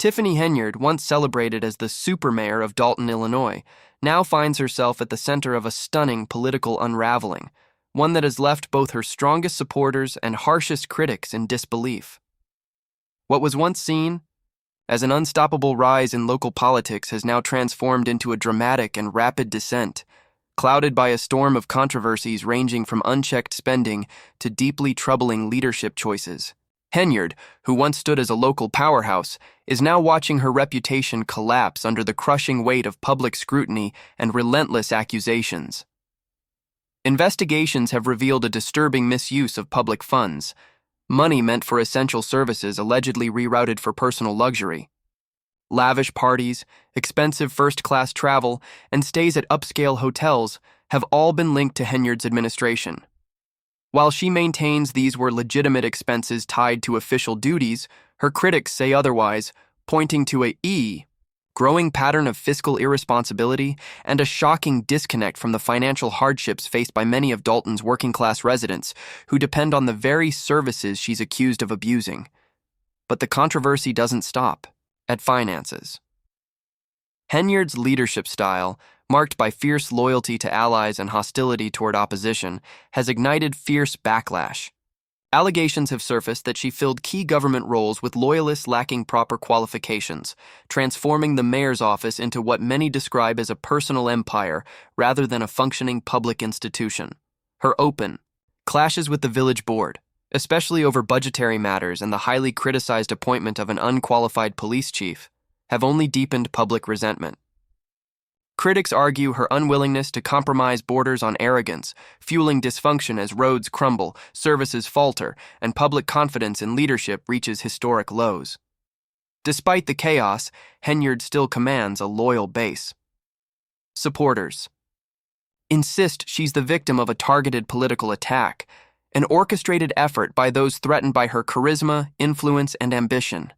Tiffany Henyard, once celebrated as the supermayor of Dalton, Illinois, now finds herself at the center of a stunning political unraveling, one that has left both her strongest supporters and harshest critics in disbelief. What was once seen as an unstoppable rise in local politics has now transformed into a dramatic and rapid descent, clouded by a storm of controversies ranging from unchecked spending to deeply troubling leadership choices. Henyard, who once stood as a local powerhouse, is now watching her reputation collapse under the crushing weight of public scrutiny and relentless accusations. Investigations have revealed a disturbing misuse of public funds, money meant for essential services allegedly rerouted for personal luxury. Lavish parties, expensive first-class travel, and stays at upscale hotels have all been linked to Henyard's administration. While she maintains these were legitimate expenses tied to official duties, her critics say otherwise, pointing to a growing pattern of fiscal irresponsibility and a shocking disconnect from the financial hardships faced by many of Dalton's working-class residents who depend on the very services she's accused of abusing. But the controversy doesn't stop at finances. Henyard's leadership style, marked by fierce loyalty to allies and hostility toward opposition, has ignited fierce backlash. Allegations have surfaced that she filled key government roles with loyalists lacking proper qualifications, transforming the mayor's office into what many describe as a personal empire rather than a functioning public institution. Her open clashes with the village board, especially over budgetary matters and the highly criticized appointment of an unqualified police chief, have only deepened public resentment. Critics argue her unwillingness to compromise borders on arrogance, fueling dysfunction as roads crumble, services falter, and public confidence in leadership reaches historic lows. Despite the chaos, Henyard still commands a loyal base. Supporters insist she's the victim of a targeted political attack, an orchestrated effort by those threatened by her charisma, influence, and ambition.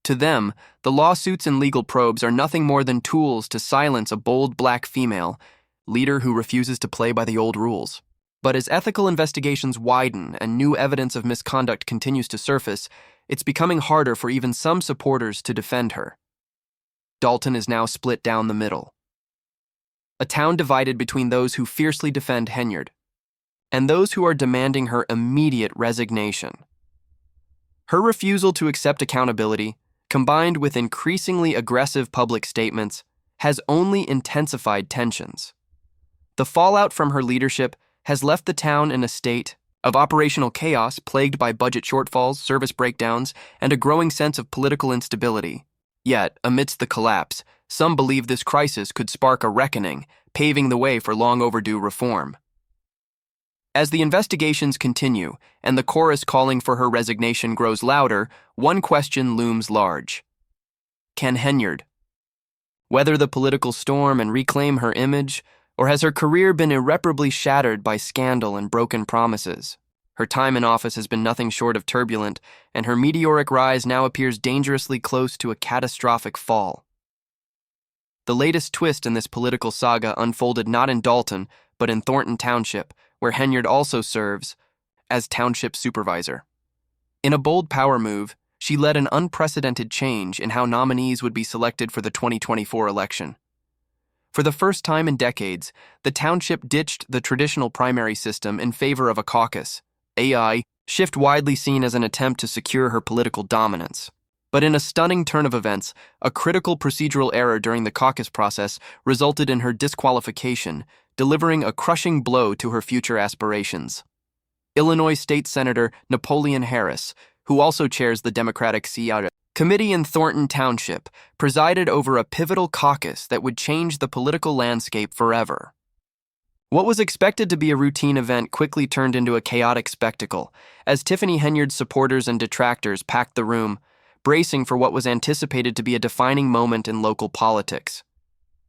To them, the lawsuits and legal probes are nothing more than tools to silence a bold black female leader who refuses to play by the old rules. But as ethical investigations widen and new evidence of misconduct continues to surface, it's becoming harder for even some supporters to defend her. Dalton is now split down the middle. A town divided between those who fiercely defend Henyard and those who are demanding her immediate resignation. Her refusal to accept accountability, combined with increasingly aggressive public statements, has only intensified tensions. The fallout from her leadership has left the town in a state of operational chaos plagued by budget shortfalls, service breakdowns, and a growing sense of political instability. Yet, amidst the collapse, some believe this crisis could spark a reckoning, paving the way for long overdue reform. As the investigations continue and the chorus calling for her resignation grows louder, one question looms large. Can Henyard weather the political storm and reclaim her image, or has her career been irreparably shattered by scandal and broken promises? Her time in office has been nothing short of turbulent, and her meteoric rise now appears dangerously close to a catastrophic fall. The latest twist in this political saga unfolded not in Dalton, but in Thornton Township, where Henyard also serves as township supervisor. In a bold power move, she led an unprecedented change in how nominees would be selected for the 2024 election. For the first time in decades, the township ditched the traditional primary system in favor of a caucus, a shift widely seen as an attempt to secure her political dominance. But in a stunning turn of events, a critical procedural error during the caucus process resulted in her disqualification, delivering a crushing blow to her future aspirations. Illinois State Senator Napoleon Harris, who also chairs the Democratic Committee in Thornton Township, presided over a pivotal caucus that would change the political landscape forever. What was expected to be a routine event quickly turned into a chaotic spectacle, as Tiffany Henyard's supporters and detractors packed the room, bracing for what was anticipated to be a defining moment in local politics.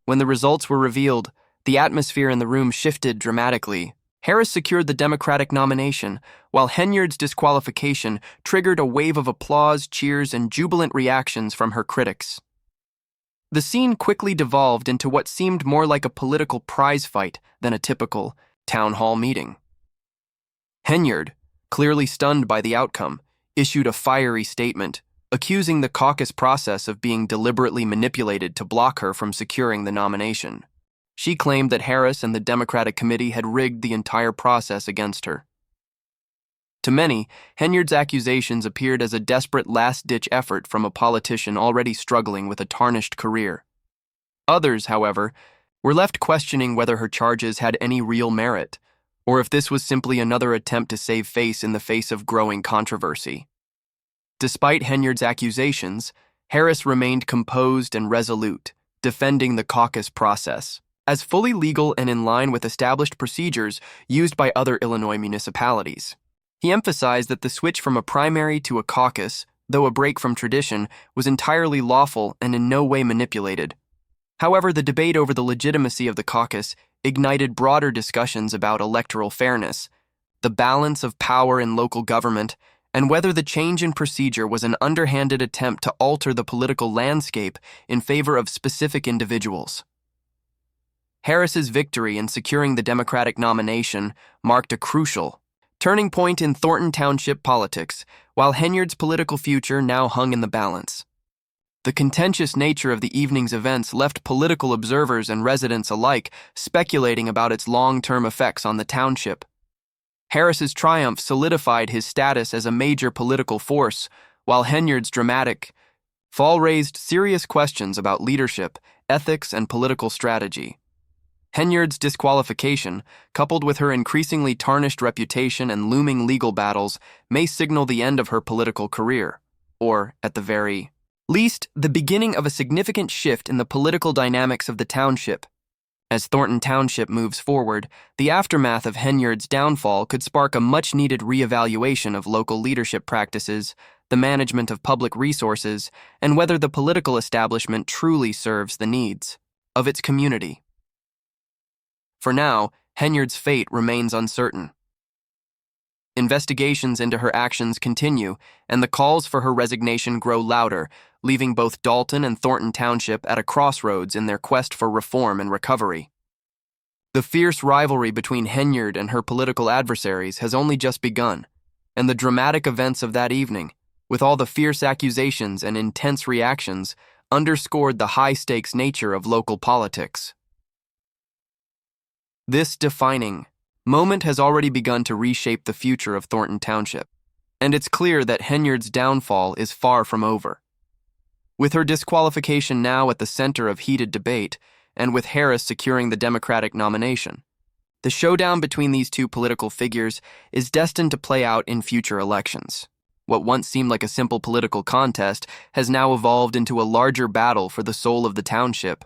When the results were revealed, the atmosphere in the room shifted dramatically. Harris secured the Democratic nomination, while Henyard's disqualification triggered a wave of applause, cheers, and jubilant reactions from her critics. The scene quickly devolved into what seemed more like a political prize fight than a typical town hall meeting. Henyard, clearly stunned by the outcome, issued a fiery statement, accusing the caucus process of being deliberately manipulated to block her from securing the nomination. She claimed that Harris and the Democratic Committee had rigged the entire process against her. To many, Henyard's accusations appeared as a desperate last-ditch effort from a politician already struggling with a tarnished career. Others, however, were left questioning whether her charges had any real merit, or if this was simply another attempt to save face in the face of growing controversy. Despite Henyard's accusations, Harris remained composed and resolute, defending the caucus process as fully legal and in line with established procedures used by other Illinois municipalities. He emphasized that the switch from a primary to a caucus, though a break from tradition, was entirely lawful and in no way manipulated. However, the debate over the legitimacy of the caucus ignited broader discussions about electoral fairness, the balance of power in local government, and whether the change in procedure was an underhanded attempt to alter the political landscape in favor of specific individuals. Harris's victory in securing the Democratic nomination marked a crucial turning point in Thornton Township politics, while Henyard's political future now hung in the balance. The contentious nature of the evening's events left political observers and residents alike speculating about its long-term effects on the township. Harris's triumph solidified his status as a major political force, while Henyard's dramatic fall raised serious questions about leadership, ethics, and political strategy. Henyard's disqualification, coupled with her increasingly tarnished reputation and looming legal battles, may signal the end of her political career, or, at the very least, the beginning of a significant shift in the political dynamics of the township. As Thornton Township moves forward, the aftermath of Henyard's downfall could spark a much-needed reevaluation of local leadership practices, the management of public resources, and whether the political establishment truly serves the needs of its community. For now, Henyard's fate remains uncertain. Investigations into her actions continue, and the calls for her resignation grow louder, leaving both Dalton and Thornton Township at a crossroads in their quest for reform and recovery. The fierce rivalry between Henyard and her political adversaries has only just begun, and the dramatic events of that evening, with all the fierce accusations and intense reactions, underscored the high-stakes nature of local politics. This defining moment has already begun to reshape the future of Thornton Township, and it's clear that Henyard's downfall is far from over. With her disqualification now at the center of heated debate, and with Harris securing the Democratic nomination, the showdown between these two political figures is destined to play out in future elections. What once seemed like a simple political contest has now evolved into a larger battle for the soul of the township.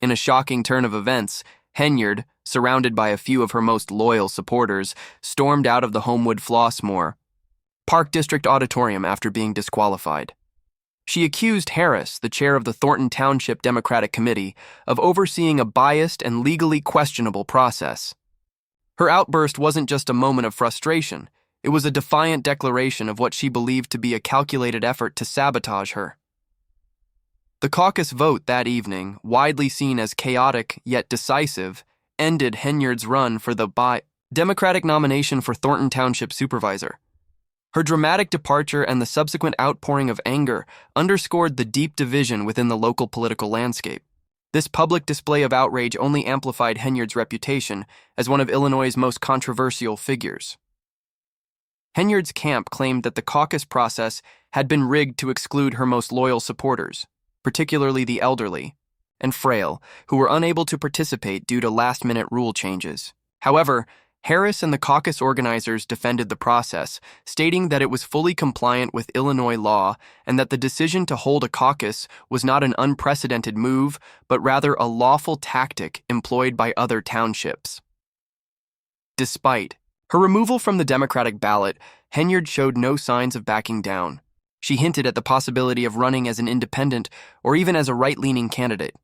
In a shocking turn of events, Henyard, surrounded by a few of her most loyal supporters, stormed out of the Homewood Flossmoor Park District Auditorium after being disqualified. She accused Harris, the chair of the Thornton Township Democratic Committee, of overseeing a biased and legally questionable process. Her outburst wasn't just a moment of frustration, it was a defiant declaration of what she believed to be a calculated effort to sabotage her. The caucus vote that evening, widely seen as chaotic yet decisive, ended Henyard's run for the Democratic nomination for Thornton Township Supervisor. Her dramatic departure and the subsequent outpouring of anger underscored the deep division within the local political landscape. This public display of outrage only amplified Henyard's reputation as one of Illinois' most controversial figures. Henyard's camp claimed that the caucus process had been rigged to exclude her most loyal supporters, particularly the elderly and frail, who were unable to participate due to last-minute rule changes. However, Harris and the caucus organizers defended the process, stating that it was fully compliant with Illinois law and that the decision to hold a caucus was not an unprecedented move, but rather a lawful tactic employed by other townships. Despite her removal from the Democratic ballot, Henyard showed no signs of backing down. She hinted at the possibility of running as an independent or even as a right-leaning candidate.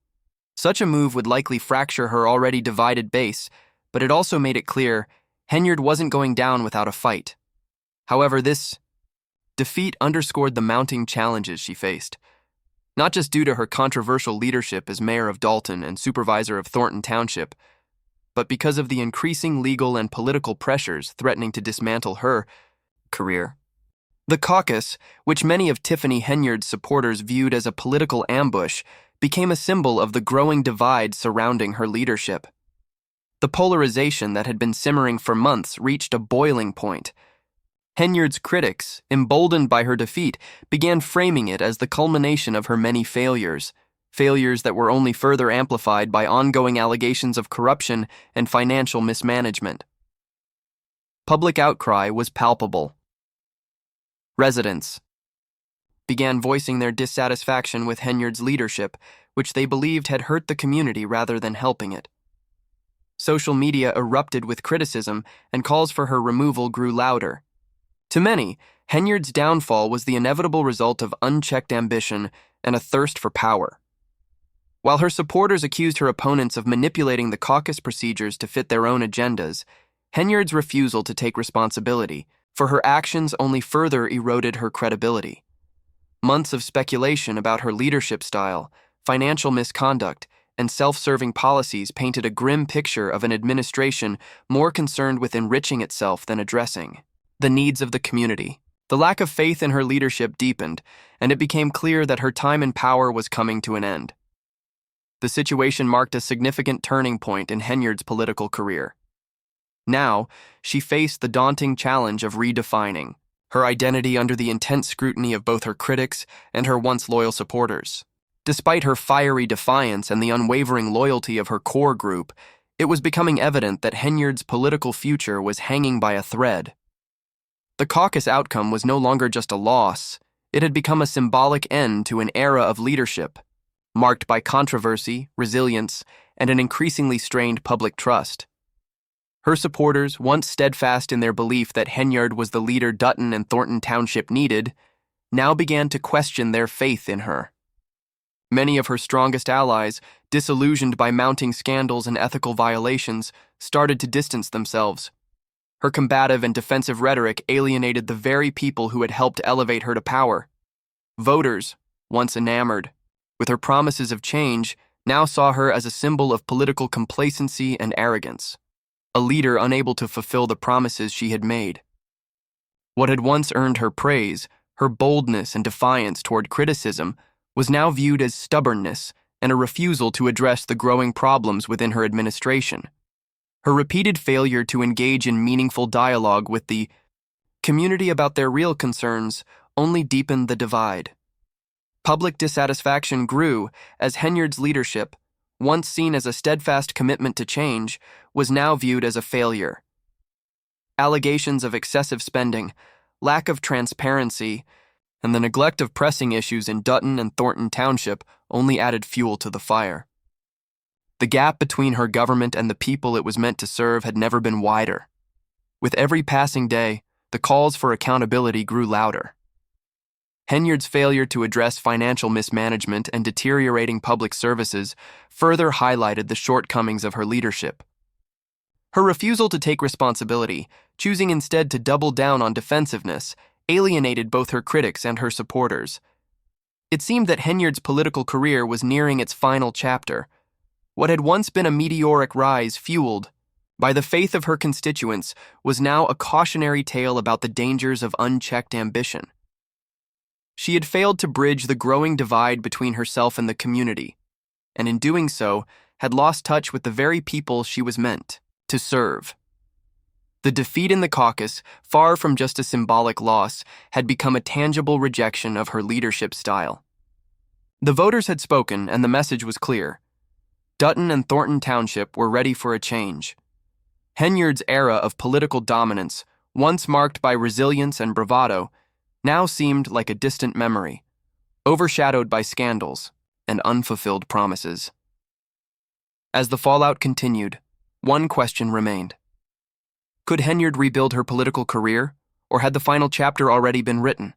Such a move would likely fracture her already divided base, but it also made it clear Henyard wasn't going down without a fight. However, this defeat underscored the mounting challenges she faced, not just due to her controversial leadership as mayor of Dalton and supervisor of Thornton Township, but because of the increasing legal and political pressures threatening to dismantle her career. The caucus, which many of Tiffany Henyard's supporters viewed as a political ambush, became a symbol of the growing divide surrounding her leadership. The polarization that had been simmering for months reached a boiling point. Henyard's critics, emboldened by her defeat, began framing it as the culmination of her many failures that were only further amplified by ongoing allegations of corruption and financial mismanagement. Public outcry was palpable. Residents began voicing their dissatisfaction with Henyard's leadership, which they believed had hurt the community rather than helping it. Social media erupted with criticism, and calls for her removal grew louder. To many, Henyard's downfall was the inevitable result of unchecked ambition and a thirst for power. While her supporters accused her opponents of manipulating the caucus procedures to fit their own agendas, Henyard's refusal to take responsibility for her actions only further eroded her credibility. Months of speculation about her leadership style, financial misconduct, and self-serving policies painted a grim picture of an administration more concerned with enriching itself than addressing the needs of the community. The lack of faith in her leadership deepened, and it became clear that her time in power was coming to an end. The situation marked a significant turning point in Henyard's political career. Now, she faced the daunting challenge of redefining her identity under the intense scrutiny of both her critics and her once loyal supporters. Despite her fiery defiance and the unwavering loyalty of her core group, it was becoming evident that Henyard's political future was hanging by a thread. The caucus outcome was no longer just a loss, it had become a symbolic end to an era of leadership, marked by controversy, resilience, and an increasingly strained public trust. Her supporters, once steadfast in their belief that Henyard was the leader Dutton and Thornton Township needed, now began to question their faith in her. Many of her strongest allies, disillusioned by mounting scandals and ethical violations, started to distance themselves. Her combative and defensive rhetoric alienated the very people who had helped elevate her to power. Voters, once enamored with her promises of change, now saw her as a symbol of political complacency and arrogance, a leader unable to fulfill the promises she had made. What had once earned her praise, her boldness and defiance toward criticism, was now viewed as stubbornness and a refusal to address the growing problems within her administration. Her repeated failure to engage in meaningful dialogue with the community about their real concerns only deepened the divide. Public dissatisfaction grew as Henyard's leadership, once seen as a steadfast commitment to change, was now viewed as a failure. Allegations of excessive spending, lack of transparency, and the neglect of pressing issues in Dutton and Thornton Township only added fuel to the fire. The gap between her government and the people it was meant to serve had never been wider. With every passing day, the calls for accountability grew louder. Henyard's failure to address financial mismanagement and deteriorating public services further highlighted the shortcomings of her leadership. Her refusal to take responsibility, choosing instead to double down on defensiveness, alienated both her critics and her supporters. It seemed that Henyard's political career was nearing its final chapter. What had once been a meteoric rise fueled by the faith of her constituents was now a cautionary tale about the dangers of unchecked ambition. She had failed to bridge the growing divide between herself and the community, and in doing so, had lost touch with the very people she was meant to serve. The defeat in the caucus, far from just a symbolic loss, had become a tangible rejection of her leadership style. The voters had spoken, and the message was clear. Dutton and Thornton Township were ready for a change. Henyard's era of political dominance, once marked by resilience and bravado, now seemed like a distant memory, overshadowed by scandals and unfulfilled promises. As the fallout continued, one question remained. Could Henyard rebuild her political career, or had the final chapter already been written?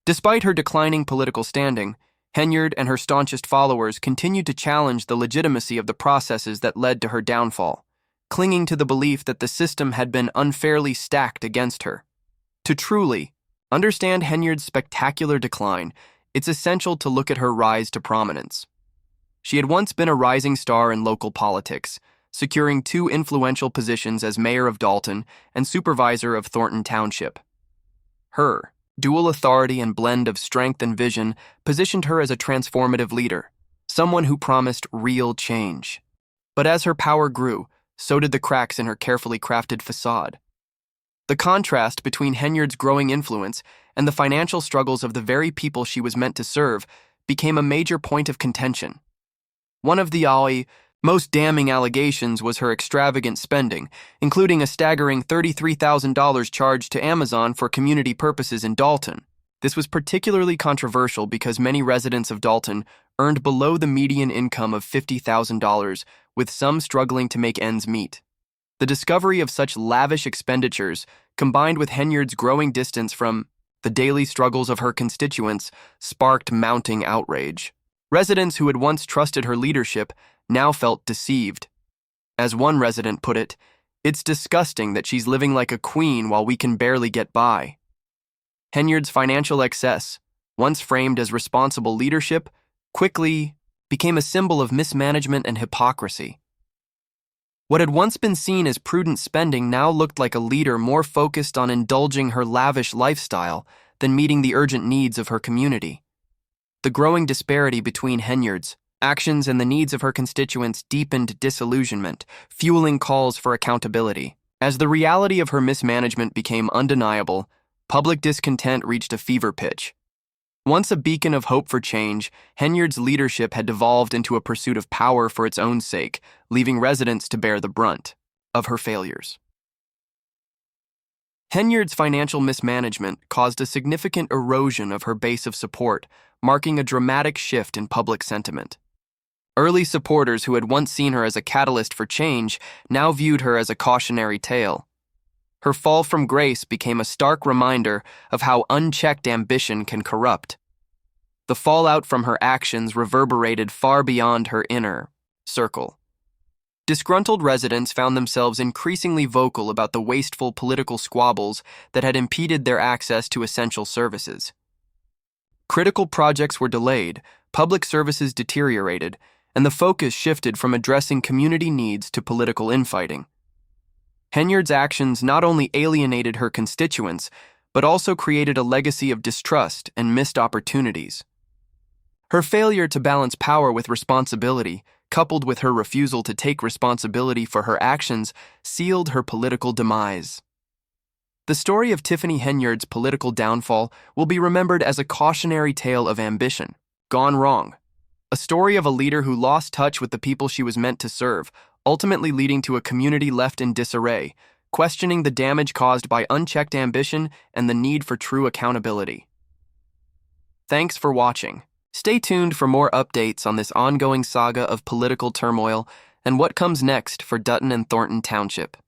Despite her declining political standing, Henyard and her staunchest followers continued to challenge the legitimacy of the processes that led to her downfall, clinging to the belief that the system had been unfairly stacked against her. To truly understand Henyard's spectacular decline, it's essential to look at her rise to prominence. She had once been a rising star in local politics, securing 2 influential positions as mayor of Dalton and supervisor of Thornton Township. Her Dual authority and blend of strength and vision positioned her as a transformative leader, someone who promised real change. But as her power grew, so did the cracks in her carefully crafted facade. The contrast between Henyard's growing influence and the financial struggles of the very people she was meant to serve became a major point of contention. One of the most damning allegations was her extravagant spending, including a staggering $33,000 charged to Amazon for community purposes in Dalton. This was particularly controversial because many residents of Dalton earned below the median income of $50,000, with some struggling to make ends meet. The discovery of such lavish expenditures, combined with Henyard's growing distance from the daily struggles of her constituents, sparked mounting outrage. Residents who had once trusted her leadership now felt deceived. As one resident put it, "It's disgusting that she's living like a queen while we can barely get by." Henyard's financial excess, once framed as responsible leadership, quickly became a symbol of mismanagement and hypocrisy. What had once been seen as prudent spending now looked like a leader more focused on indulging her lavish lifestyle than meeting the urgent needs of her community. The growing disparity between Henyard's actions and the needs of her constituents deepened disillusionment, fueling calls for accountability. As the reality of her mismanagement became undeniable, public discontent reached a fever pitch. Once a beacon of hope for change, Henyard's leadership had devolved into a pursuit of power for its own sake, leaving residents to bear the brunt of her failures. Henyard's financial mismanagement caused a significant erosion of her base of support, marking a dramatic shift in public sentiment. Early supporters who had once seen her as a catalyst for change now viewed her as a cautionary tale. Her fall from grace became a stark reminder of how unchecked ambition can corrupt. The fallout from her actions reverberated far beyond her inner circle. Disgruntled residents found themselves increasingly vocal about the wasteful political squabbles that had impeded their access to essential services. Critical projects were delayed, public services deteriorated, and the focus shifted from addressing community needs to political infighting. Henyard's actions not only alienated her constituents, but also created a legacy of distrust and missed opportunities. Her failure to balance power with responsibility, coupled with her refusal to take responsibility for her actions, sealed her political demise. The story of Tiffany Henyard's political downfall will be remembered as a cautionary tale of ambition gone wrong, a story of a leader who lost touch with the people she was meant to serve, ultimately leading to a community left in disarray, questioning the damage caused by unchecked ambition and the need for true accountability. Thanks for watching. Stay tuned for more updates on this ongoing saga of political turmoil and what comes next for Dutton and Thornton Township.